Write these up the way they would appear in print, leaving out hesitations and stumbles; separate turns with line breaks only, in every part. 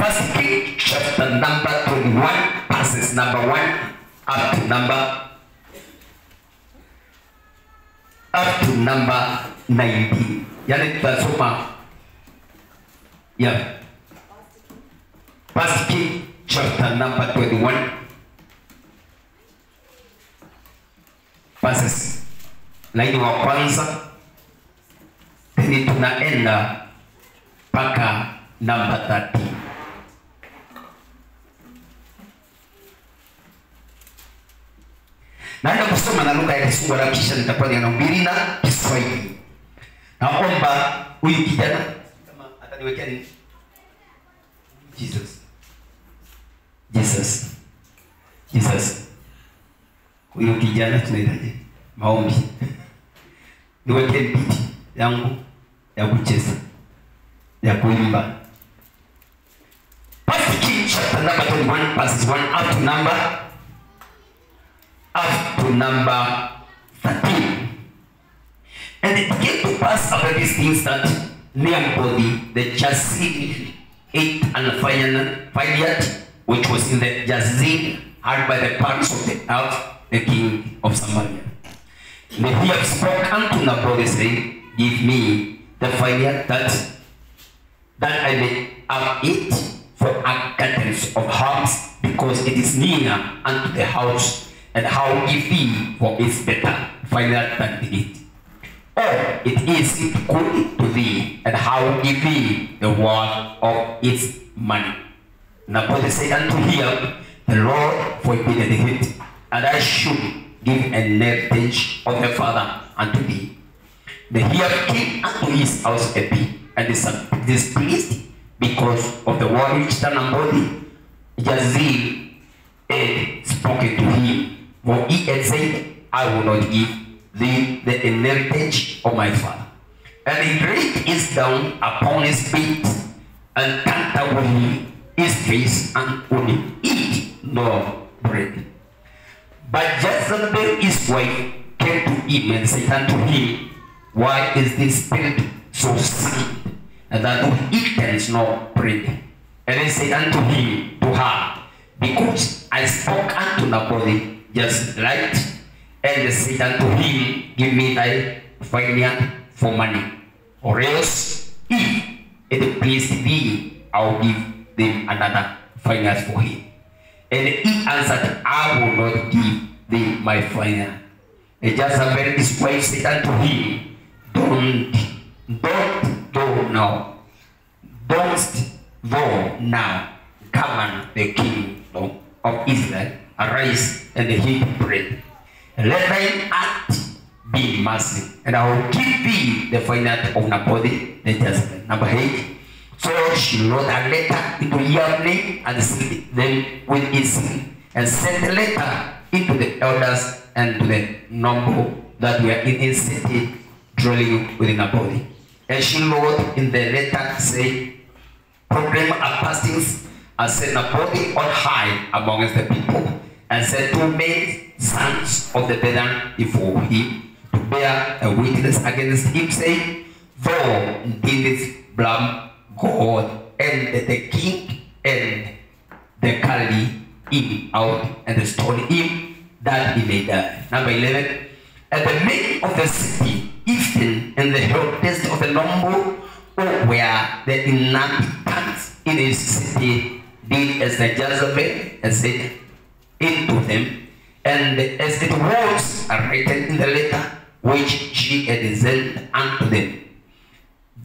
First King chapter number 21, verses number 1 up to number 19. Yani tutasoma First King chapter number 21, verses laini wa kwanza, then tunaenda mpaka number 30. Naenda kusoma na lugha ya Kiswahili na kisha nitakuwa ninahubiri na Kiswahili. Naomba huyu kijana kama ataniwekea nini? Jesus. Huyu kijana tunahitaji maombi. Niwekee beat yangu ya kucheza, ya kuimba. First King chapter number 21, verses 1 up to number 13. And it came to pass after these things that Nebuchadnezzar the Jazeen ate and vineyard which was in the Jazeen hard by the parts of the earth, the king of Samaria. And he have spoke unto Nebuchadnezzar, saying, give me the vineyard that I may have it for a garden of herbs, because it is near unto the house, and how give thee for its better vineyard than it. Or it is good to thee, and how give thee the worth of its money. Nebuchadnezzar said unto him, the Lord forbid it, and I should give an inheritance of the father unto thee. Then he came unto his house a bit, and displeased because of the word which Nebuchadnezzar Jazeel had spoken to him. For he had said, I will not give thee the inheritance of my father. And he laid his down upon his feet, and covered his face, and would eat no bread. But Jezebel his wife came to him and said unto him, why is this spirit so sick, and that thou eatest no bread? And he said unto him, to her, because I spoke unto Nebuchadnezzar just right, and said unto him, give me thy vineyard for money, or else if it please thee, I will give them another vineyard for him. And he answered, I will not give thee my vineyard. And Jezebel his wife said unto him, Don't thou now govern the kingdom of Israel, arise and eat bread. Let thine heart be mercy, and I will give thee the vineyard of Nebuchadnezzar the Jezebel. Number 8. So she wrote a letter into your name and sealed them with his seal, and sent the letter into the elders and to the number that were in his city, dwelling within Nebuchadnezzar. And she wrote in the letter, say, proclaim a fastings, and set Nebuchadnezzar on high amongst the people, and set 2 men, sons of the brethren, before him, to bear a witness against him, saying, thou didst blame God and the king, and they carry him out and stone him, that he may die. Number 11. And the men of the city, even in the eldest of the number, who were the inhabitants in his city, did as the Jezebel had said into them, and as it was written in the letter which she had sent unto them.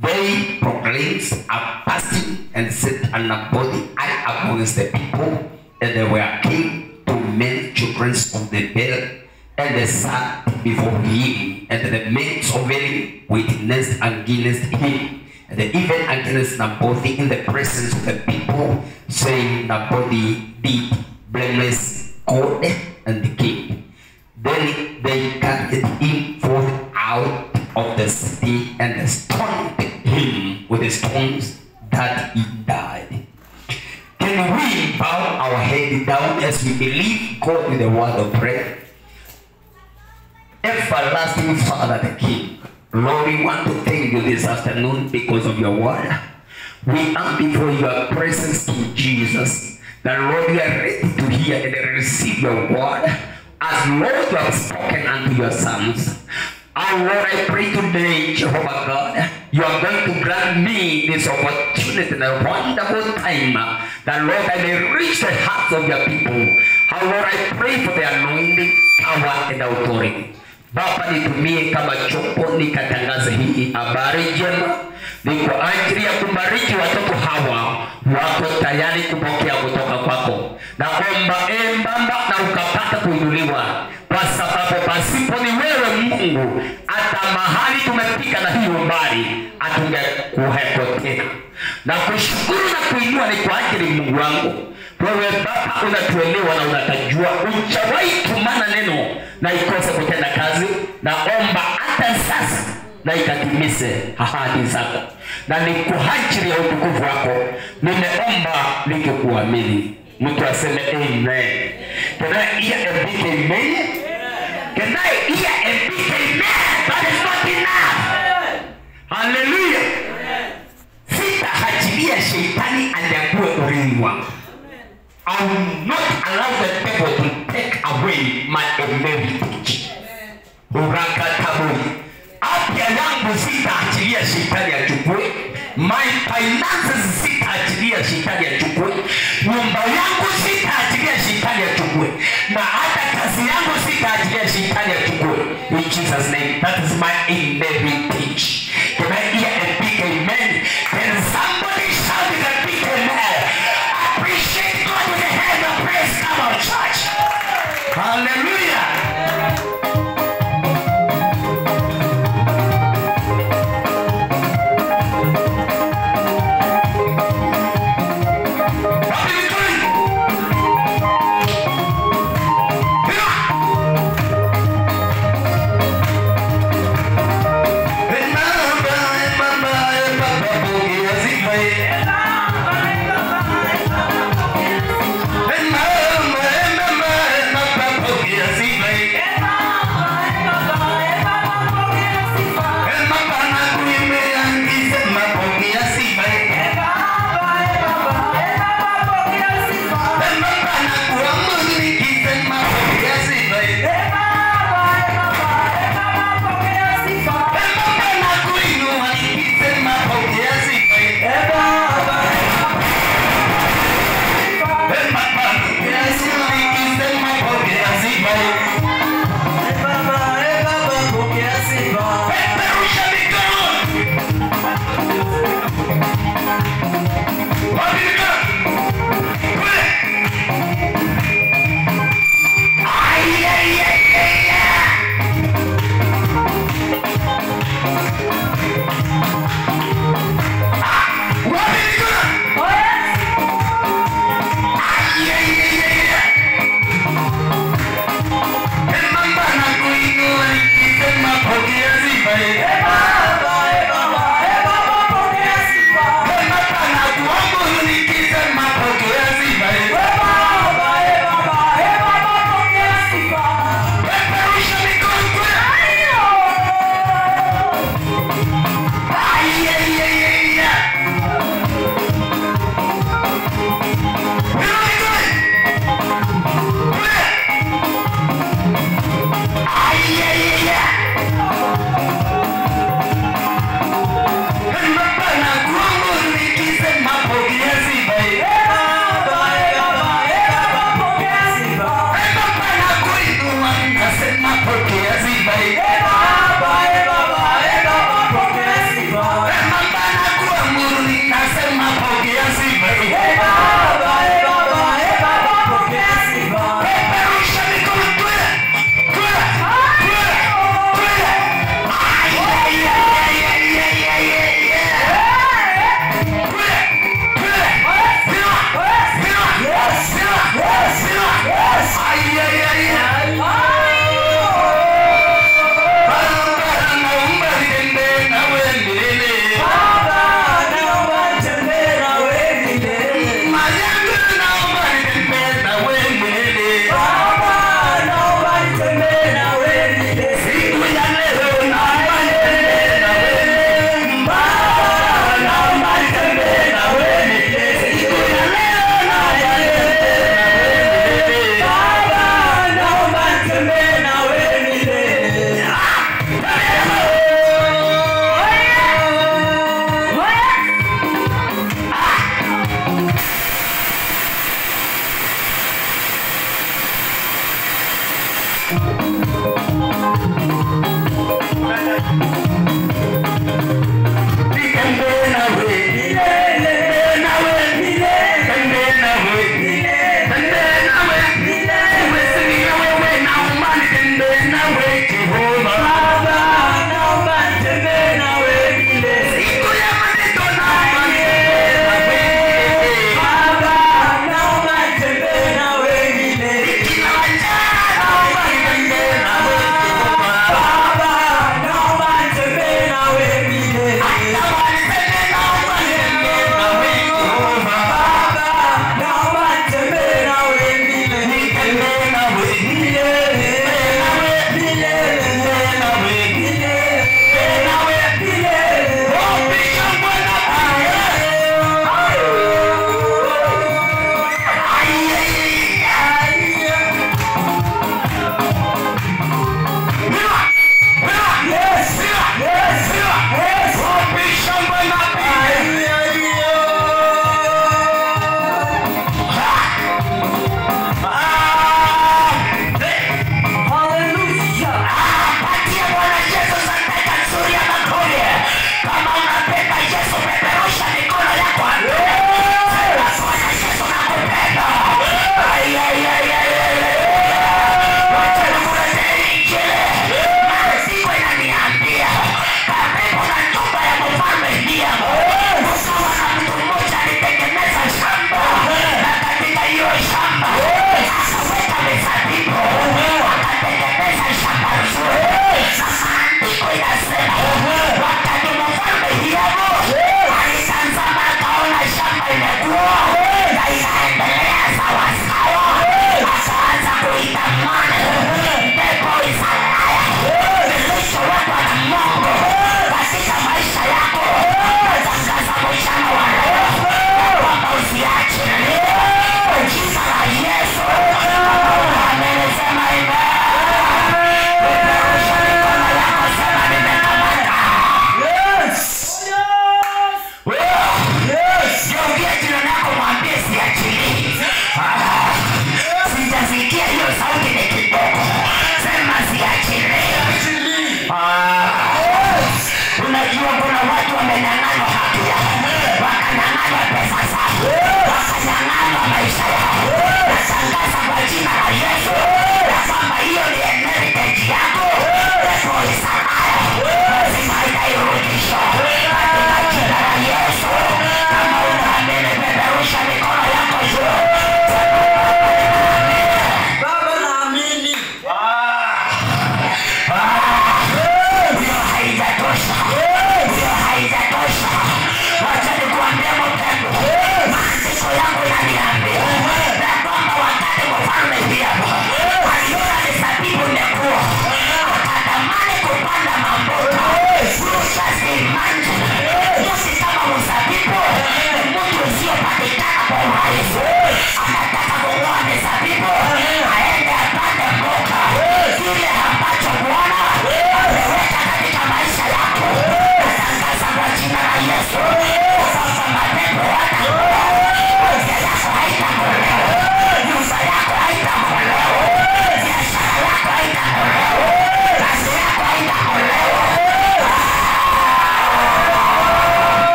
They proclaimed a fasting and set an body amongst the people, and they were came to men children of the bed, and they sat before him, and the men sovereign witnessed against him, and even against Nebuchadnezzar in the presence of the people, saying, Nebuchadnezzar did blameless God and the king. Then they carried him forth out of the city and stoned him with the stones that he died. Can we bow our head down as we believe God with the word of prayer? Everlasting Father, the King, Lord, we want to thank you this afternoon because of your word. We are before your presence, King Jesus. That Lord, we are ready to hear and receive your word. As Lord, you have spoken unto your sons. And Lord, I pray today, Jehovah God, you are going to grant me this opportunity and a wonderful time that, Lord, I may reach the hearts of your people. And Lord, I pray for the anointing, power, and authority. Baba, nitumie kama chombo nikatangaze hii habari njema. Ni kwa ajili ya kubariki watoto hawa wako tayari kupokea kutoka kwako. Naomba Baba na ukapata kuinuliwa, kwa sababu pasipo ni wewe Mungu, hata mahali tumefika na hiyo mbali hatungekuwepo tena. Na kushukuru na kuinua ni kwa ajili Mungu wangu. Wewe Baba unatuelewa na unatajua, hujawahi tumana neno na ikose kutenda kazi. Naomba hata sasa na ikatimize ahadi zako, na ni kwa ajili ya utukufu wako nimeomba nikikuamini. Mtu aseme amen. Can I hear a big amen? Can I hear a big amen? That is not enough. Hallelujah. Sitaachilia shetani anyakue urithi wangu. I will not allow the devil to take away my heritage. Urakatabu. Afya yangu sitaachilia shetani achukue. My finances sitaachilia shetani achukue. Nyumba yangu sitaachilia shetani achukue. Na hata kazi yangu sitaachilia shetani achukue. In Jesus' name, that is my heritage. Can I hear a big amen? Can somebody shout with a big amen? Appreciate God with a hand of praise. Come on, church. Hallelujah.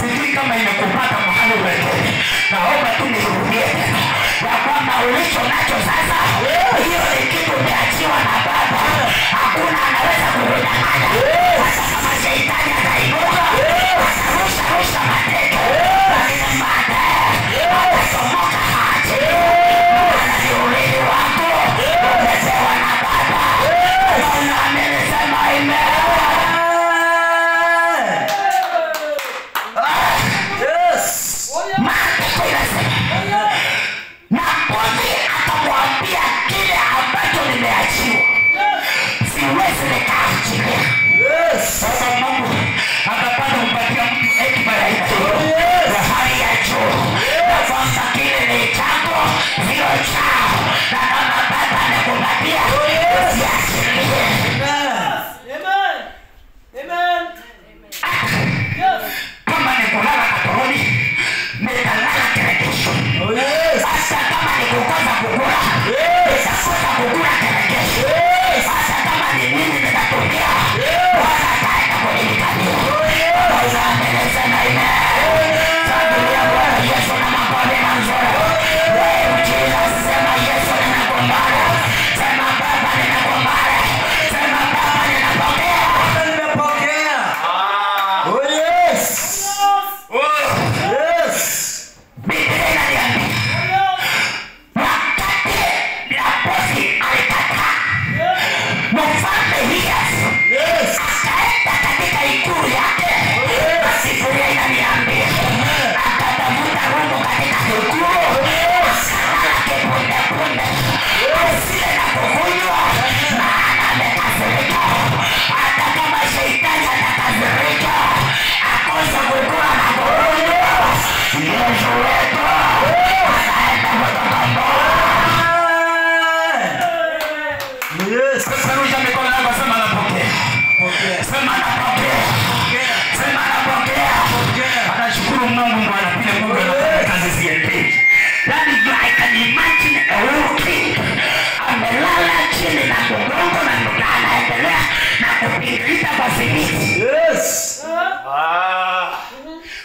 Sijui kama imekupata mahali wewe. Naomba tu nirudie ya kwamba ulicho nacho sasa, hiyo ni kitu umeachiwa na Baba. Hakuna anaweza kudanganya. Hata kama shetani atainuka, atarusha mateke, lakini baadaye atachomoka hati. Maana ni urithi wako, umepewa na Baba. Unaamini, sema amen.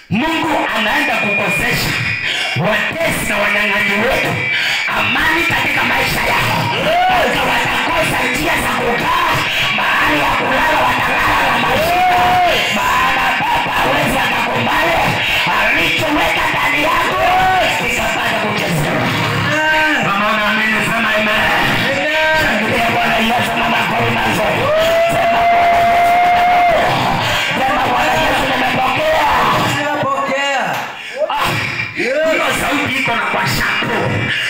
Mungu anaenda kukosesha watesi na wanyang'anyi wetu amani katika maisha yao. Watakosa njia za kukaa, mahali ya kulala watalala na mashida. Maana Baba hawezi akakubali alichoweka ndani yako ikapata kuchezewa. Kama unaamini sema amen. Shangilia Bwana Yesu na makofi mazuri. Sema Bwana Yesu nimepokea. Hiyo sauti iko na kwa shapo.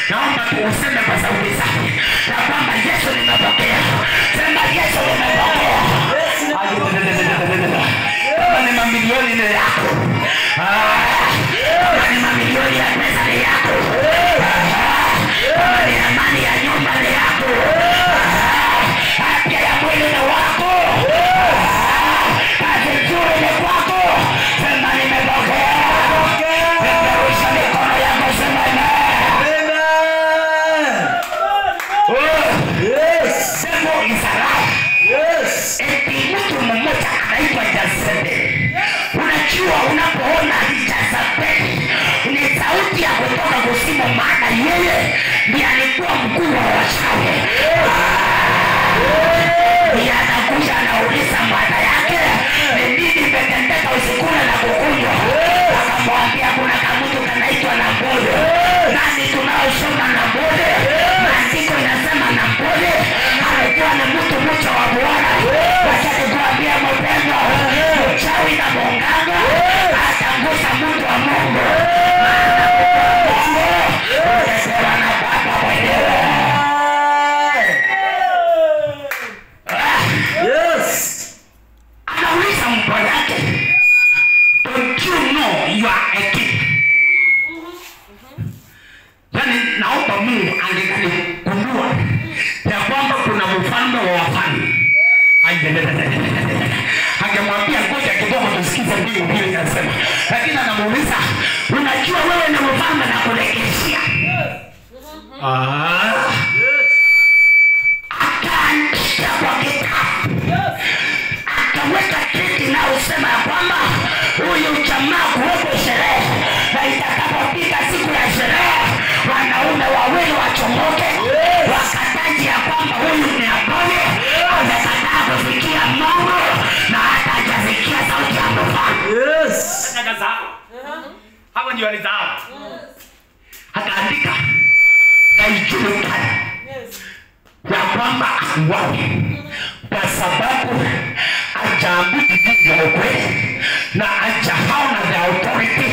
Naomba tuuseme kwa sauti zake ya kwamba Yesu nimepokea. Sema Yesu nimepokea. Kama ni mamilioni ni yako. Kama ni mamilioni ya pesa ni yako. Kama ni amani ya nyumba ni yako. Afya ya mwili ni wako. Kazi nzuri ni kwako. Sema nimepokea. Peperusha mikono yako, sema amen. Sema Israeli. Eti mtu mmoja anaitwa Jezebeli. Unajua unapoona Jezebeli ni sauti ya kutoka kuzimu, maana yeye ndiye alikuwa mkuu wa wachawi. Ndiye anakuja anauliza mwana yake ni nini imetendeka usikule na kukunywa. Akamwambia kuna kamutu kanaitwa Naboti. Nani tunaosoma Naboti? Maandiko inasema Naboti alikuwa ni mtu mcha wa Bwana. Wacha nikuambie mpendwa, uchawi na munganga atangusa mtu wa Mungu. Maana Mungu utasema na Baba mwenyewe. Anauliza mtu yake, don't you know you are a king? Yani naomba Mungu angekundua ya kwamba kuna mfalme wa wafalme. Angemwambia ngoja kidogo tusikize mbili hiyo inasema. Lakini anamuuliza, unajua wewe ni mfalme na kulegeshia. Akaandika kwa kitabu. Akaweka kiti na usema ya kwamba jamaa kuwepo sherehe, na itakapofika siku ya sherehe wanaume wawili wachomoke wakataji ya kwamba huyu ni Apollo amekataa kufikia Mungu na hata hajafikia sauti ya Mungu.
Yes.
Hapo ndio alizao. Akaandika na ijulikane ya kwamba wawe kwa sababu ajaabudi Mungu wa ukweli na ajahaona the authority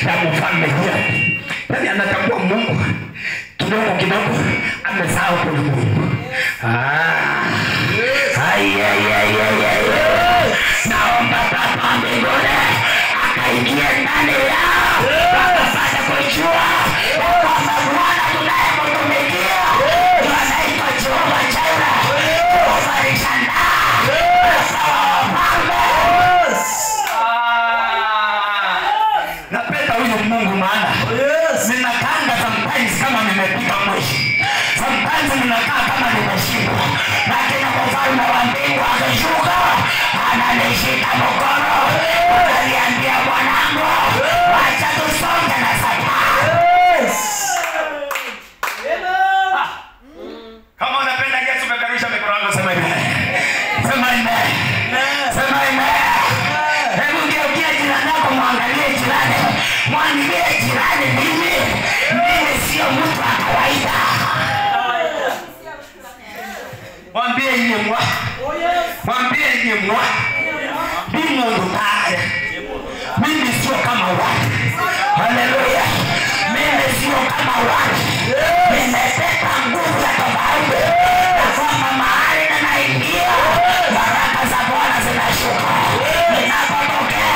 ya mfalme huyo. Yani anatambua Mungu kidogo amesahau kwa Mungu. Naomba Baba mbinguni akaingia ndani yao wakapata kujua kwamba Bwana tunayemtumikia anaitwa Jehova Jireh, Jehova Shaddai, napenda huyu Mungu maana ninakanga sometimes kama nimepiga mwishi, sometimes ninakaa kama nimeshindwa, lakini mfalme wa mbingu akishuka ananishika mkono ananiambia mwanangu wacha tusonge na safari. Kama unapenda Yesu peperusha mikono yako, sema amen. Sema amen. Sema amen. Hebu geukia jirani yako, muangalie jirani. Mwambie jirani, mimi sio mtu wa kawaida. Mwambie nyemwa. Mwambie nyemwa. Mimi ndo tayari. Mimi sio kama watu. Haleluya. Mimi sio kama watu. Nimepata nguvu ya tofauti. Na kwamba mahali ninaingia baraka za Bwana zinashuka. Ninapotokea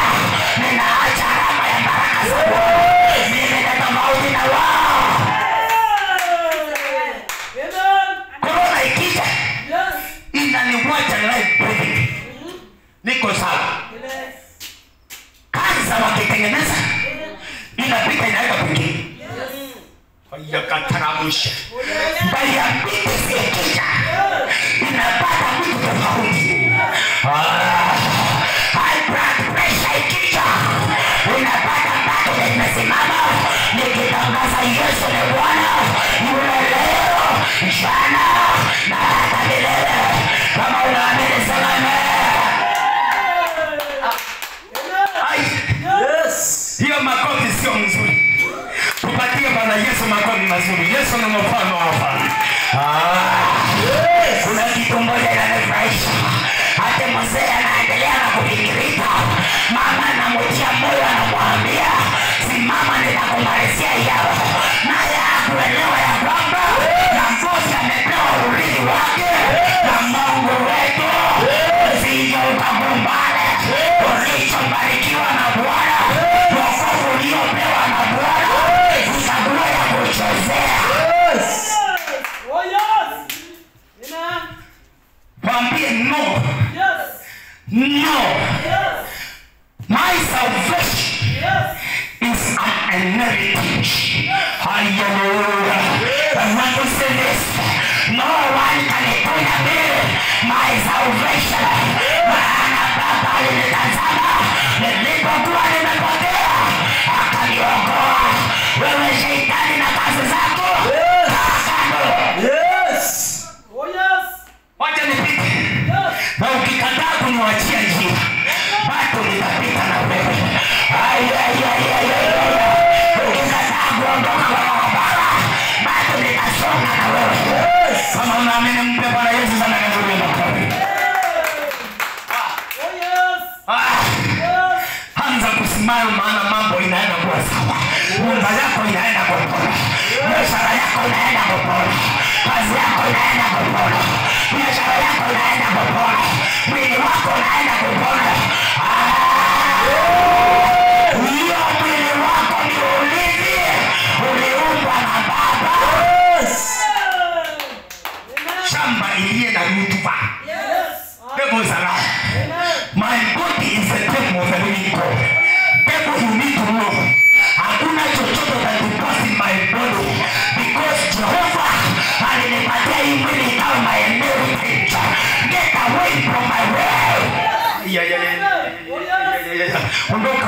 ninaacha alama ya baraka za Bwana. Mimi ni tofauti na wao. Corona ikija inaniwacha life breathing. Niko sawa. Kazi wakitengeneza inapita inaenda kwingine. Yakataramusha bali ya pita sikija inapata mtu tofauti. High blood pressure ikija inapata bado nimesimama nikitangaza Yesu ni Bwana yule leo jana na hata milele. Kama unaamini sema amen. Yes. Hiyo makofi sio mzuri. Tupatie Bwana Yesu makofi mazuri. Yesu ni mfalme wa wafalme. Kuna kitu moja kinanifurahisha. Hata mzee anaendelea na kufikirika. Mama anamtia moyo, anamwambia simama nitakumalizia yao. Naye hakuelewa ya kwamba na mbozi amepewa urithi wake na Mungu wetu. Usije ukagombane. Ulichobarikiwa na Bwana, wokovu uliopewa na Bwana, uchaguo ya kuchezea. Mwambie no. No. My salvation is an inheritance. Hallelujah. I want to say this. No one can take me my salvation. Maana Baba alinitazama nilipokuwa nimepotea akaniokoa. Wewe shetani na kazi zako kando. Yes. Wacha nipite. Na ukikataa kuniachia njia bado nitapita na wewe. Ukikataa kuondoka kwa barabara bado nitasonga na wewe. Kama unaamini mpe Bwana Yesu sana nzuri na kweli. Anza kusimama maana mambo inaenda kuwa sawa. Nyumba yako inaenda kupona. Biashara yako inaenda kupona. Kazi yako inaenda kupona. Biashara yako inaenda kupona. Mwili wako unaenda kupona. Hiyo mwili wako ni urithi uliumbwa na Baba. Shamba iliye na rutuba. Devil is alive. My body is a temple of the living God. Devil, you need to know. Hakuna chochote that in my body because Jehovah alinipatia hii mwili kama my inheritance. Get away from my way. Ondoka.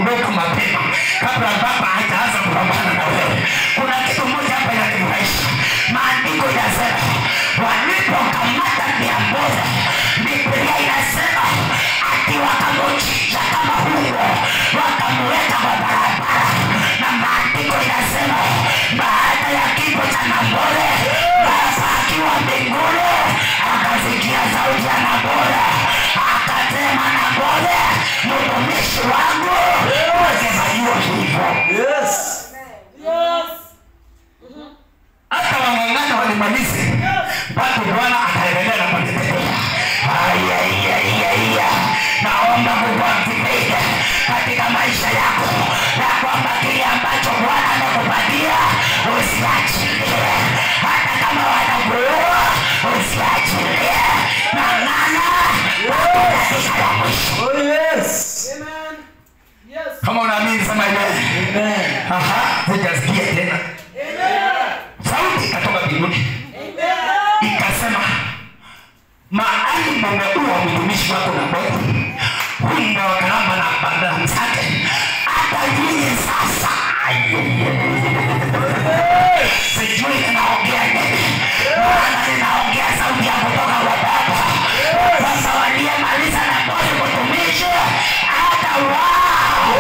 kuondoka mapema kabla baba hajaanza kupambana na wewe. Kuna kitu moja hapa inanifurahisha. Maandiko yanasema walipokamata Naboti, Biblia inasema ati wakamchinja kama huyo, wakamweka kwa barabara. Na maandiko inasema baada ya kifo cha Naboti, Baba akiwa mbinguni akasikia sauti ya Naboti, akasema, Naboti, mtumishi wangu usifanyiwe hivyo.
Yes. Yes.
Hata wang'ang'ana walimalize, bado Bwana akaendelea na kutetea. Naomba Mungu akupende katika maisha yako, na kwamba kile ambacho Bwana amekupatia usiachilie. Hata kama wanakuua usiachilie. Ng'ang'ana mpaka dakika ya mwisho.
Oh yes. Amen. Yes.
Kama unaamini sema amen.
Amen.
Sijasikia tena.
Amen.
Sauti ikatoka mbinguni.
Amen.
Ikasema, mahali mmeua mtumishi wako Naboti, hundo wakalamba na bandana zake, hata yeye sasa. Sijui ninaongea nini, maana ninaongea sauti ya kutoka kwa Baba. Sasa waliyemaliza Naboti mtumishi, hata wao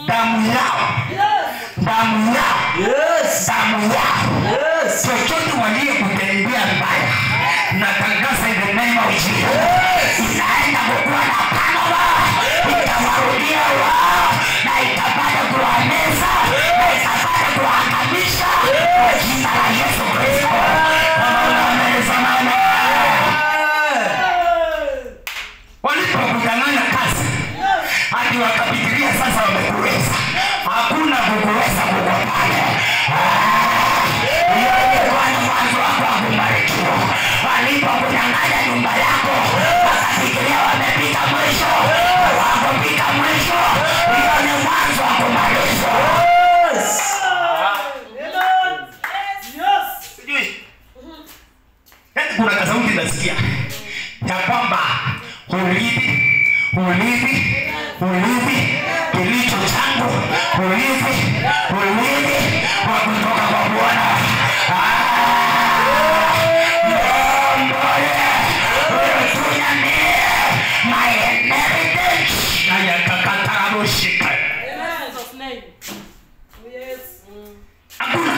damu yao, damu yao, chochote waliyekutendea mbaya, natangaza in the name of Jesus, inaenda kukuwa na panama, itawarudia wao, na itapata kuwameza, na itapata kuwaangamisha kwa jina la Yesu Kristo. Kama unaamini walipokutanganya kazi, hadi wakafikiria sasa wamekuweza. Hakuna kukuweza kuko pale. Hiyo ilikuwa ni mwanzo wako wa kubarikiwa. Walipokutanganya nyumba yako, wakafikiria wamepita mwisho, hawakufika mwisho. Hiyo ni mwanzo wa kumalizwa. Kuna kasauti nasikia ya kwamba ulithi kilicho changu, ulithi wa kutoka kwa Bwana. My inheritance na yakakata abushika. Hakuna.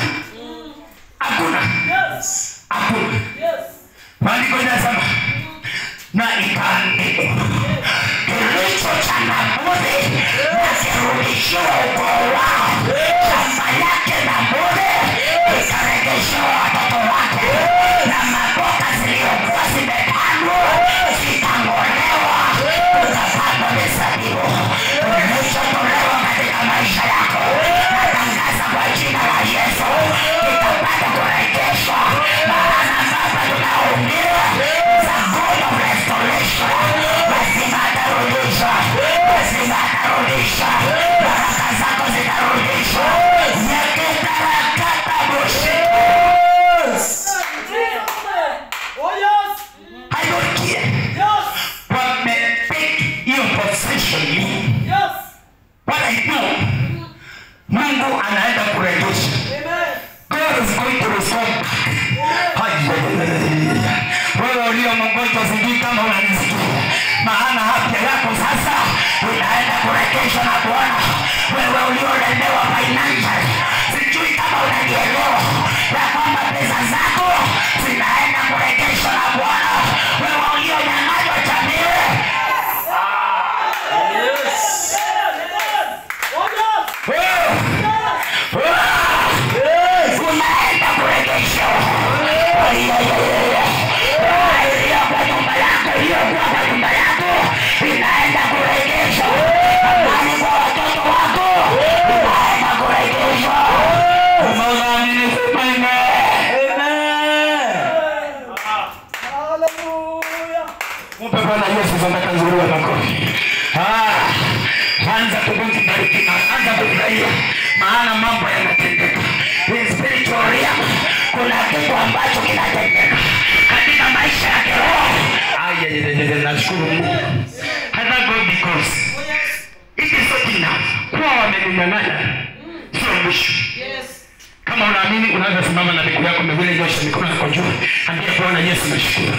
Maandiko yanasema, na ikaandikwa, kilicho cha Naboti na kirudishiwa ukoo wao, shamba yake Naboti ikarejeshewa watoto wake, na maboga zilizokuwa zimepandwa zikang'olewa, utapandwa mizabibu. Kilichotolewa katika maisha yako, natangaza kwa jina la Yesu, kitapata kurejeshwa. Maana Baba tunaumia za God of restoration. Lazima atarudisha, lazima atarudisha. Baraka zako zitarudishwa. Nyeketarakata bushi. I don't care. Wameptake hiyo position. What I know, Mungu anaenda kurejesha. God is going to restore. Wewe ulio mgonjwa, sijui kama unanisikia, maana afya yako sasa inaenda kurejeshwa na Bwana. Wewe uliolemewa financially, sijui kama unanielewa, ya kwamba pesa zako zinaenda kurejeshwa na Bwana. Wewe ulionyang'anywa jamii, unaenda kurejeshwa. Kwa nyumba yako inaenda kurejeshwa. Amani kwa watoto wako inaenda kurejeshwa. Kama unaamini sema amen. Hallelujah. Mpe Bwana Yesu sadaka nzuri ya makofi. Anza kubariki na anza kufurahia, maana mambo yanatendeka. In spiritual realm kuna kitu ambacho kinatendeka katika maisha ya kiroho. Nashukuru Mungu.
ameninyang'anya sio mwisho.
Yes.
Kama unaamini unaweza simama na miguu yako miwili, nyosha mikono yako juu, ambia Bwana Yesu nashukuru.